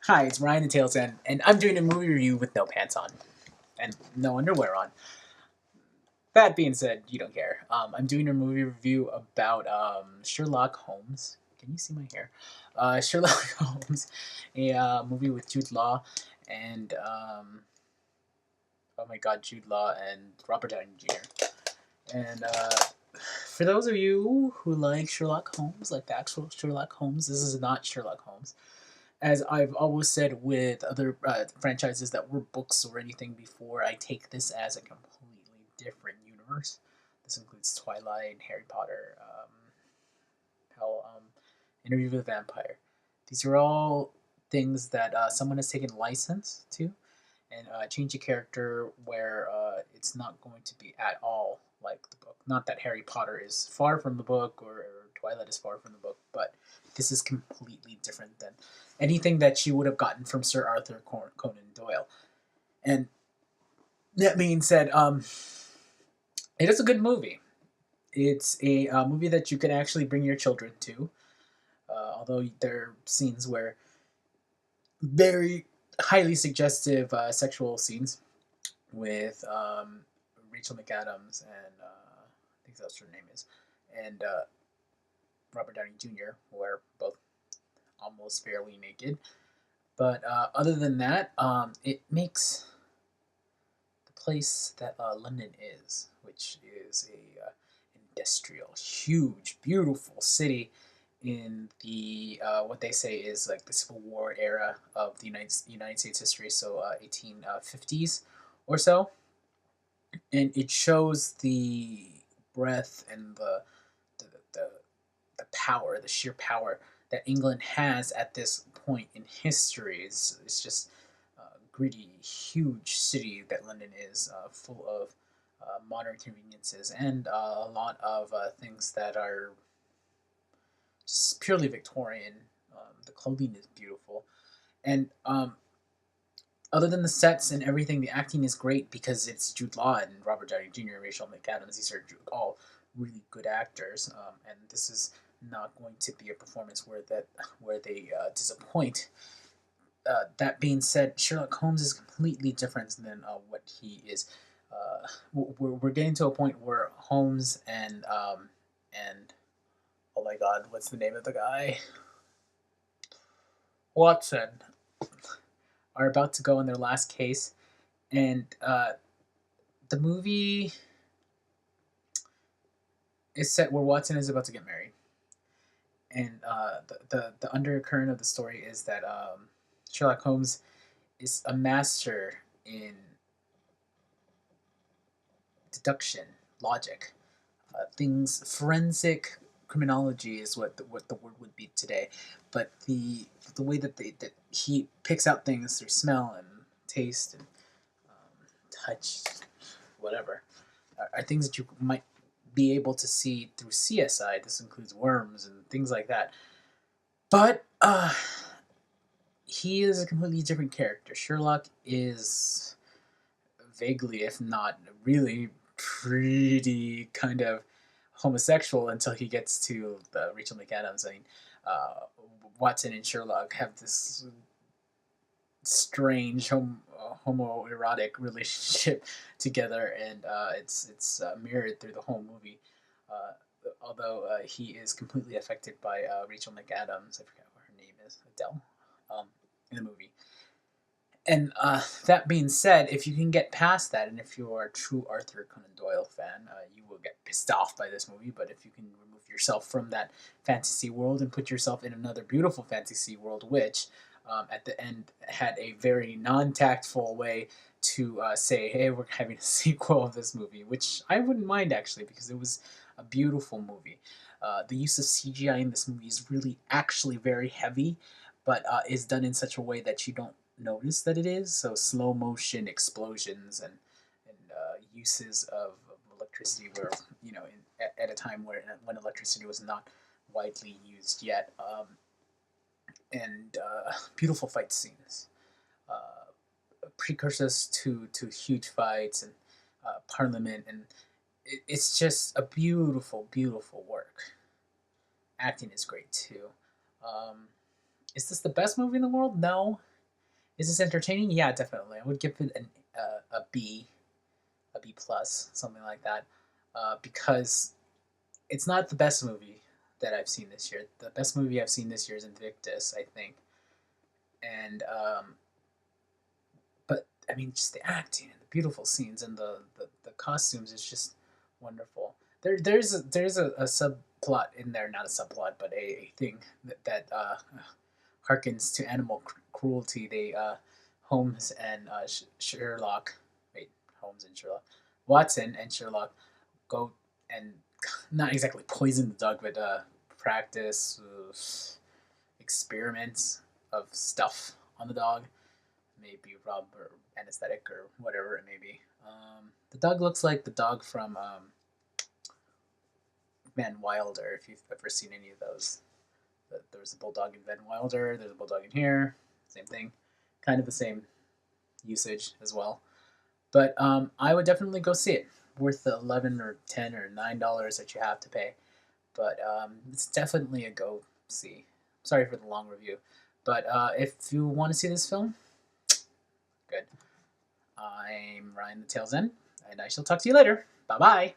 Hi, it's Ryan the Talesend, and I'm doing a movie review with no pants on and no underwear on. That being said, you don't care. I'm doing a movie review about Sherlock Holmes. Can you see my hair? Sherlock Holmes, a movie with Jude Law and oh my God, Jude Law and Robert Downey Jr. And for those of you who like Sherlock Holmes, like the actual Sherlock Holmes, this is not Sherlock Holmes. As I've always said with other franchises that were books or anything before, I take this as a completely different universe. This includes Twilight, Harry Potter, hell, Interview with a Vampire. These are all things that someone has taken license to and change a character where it's not going to be at all like the book. Not that Harry Potter is far from the book or Twilight is far from the book, but this is completely different than anything that you would have gotten from Sir Arthur Conan Doyle. And that being said, it is a good movie. It's a movie that you can actually bring your children to, although there are scenes where very highly suggestive sexual scenes with Rachel McAdams and I think that's her name is, and Robert Downey Jr., who are both almost fairly naked. But other than that, it makes the place that London is, which is a industrial, huge, beautiful city in the what they say is like the Civil War era of the United States history, so 1850s or so, and it shows the breadth and the, the the power, the sheer power that England has at this point in history. It's just a gritty, huge city that London is, full of modern conveniences and a lot of things that are just purely Victorian. The clothing is beautiful, and other than the sets and everything, the acting is great because it's Jude Law and Robert Downey Jr. and Rachel McAdams. These are all really good actors, and this is not going to be a performance where they disappoint. That being said, Sherlock Holmes is completely different than what he is. We're getting to a point where Holmes and oh my God, what's the name of the guy? Watson are about to go in their last case, and the movie is set where Watson is about to get married, and the undercurrent of the story is that Sherlock Holmes is a master in deduction, logic, things forensic criminology is what the word would be today, but the way that he picks out things through smell and taste and touch, whatever, are things that you might be able to see through CSI. This includes worms and things like that. But he is a completely different character. Sherlock is vaguely, if not really, pretty kind of homosexual until he gets to Rachel McAdams. I mean, uh, Watson and Sherlock have this strange homoerotic relationship together, and it's mirrored through the whole movie. Uh, Although he is completely affected by Rachel McAdams, I forget what her name is, Adele, in the movie. And that being said, if you can get past that, and if you are a true Arthur Conan Doyle fan, you will get pissed off by this movie. But if you can remove yourself from that fantasy world and put yourself in another beautiful fantasy world, which at the end had a very non-tactful way to say, "Hey, we're having a sequel of this movie," which I wouldn't mind actually because it was a beautiful movie. The use of CGI in this movie is really actually very heavy, but is done in such a way that you don't notice that it is. So slow motion explosions and uses of electricity, where at a time when electricity was not widely used yet, and beautiful fight scenes, precursors to huge fights and Parliament, and it's just a beautiful, beautiful work. Acting is great too. Um, is this the best movie in the world? No, Is this entertaining? Yeah, definitely. I would give it a B, a B plus, something like that, because it's not the best movie that I've seen this year. The best movie I've seen this year is Invictus, I think, and but I mean, just the acting and the beautiful scenes and the costumes is just wonderful. There's a subplot in there, not a subplot, but a thing that harkens to animal cruelty. They Holmes and Sherlock, wait, Holmes and Sherlock, Watson and Sherlock go and not exactly poison the dog, but practice experiments of stuff on the dog, maybe rub or anesthetic or whatever it may be. The dog looks like the dog from Van Wilder, if you've ever seen any of those. There's a bulldog in Van Wilder, there's a bulldog in here, same thing. Kind of the same usage as well. But I would definitely go see it. Worth the 11 or 10 or $9 that you have to pay. But it's definitely a go see. Sorry for the long review. But if you want to see this film, good. I'm Ryan the Tails End, and I shall talk to you later. Bye bye.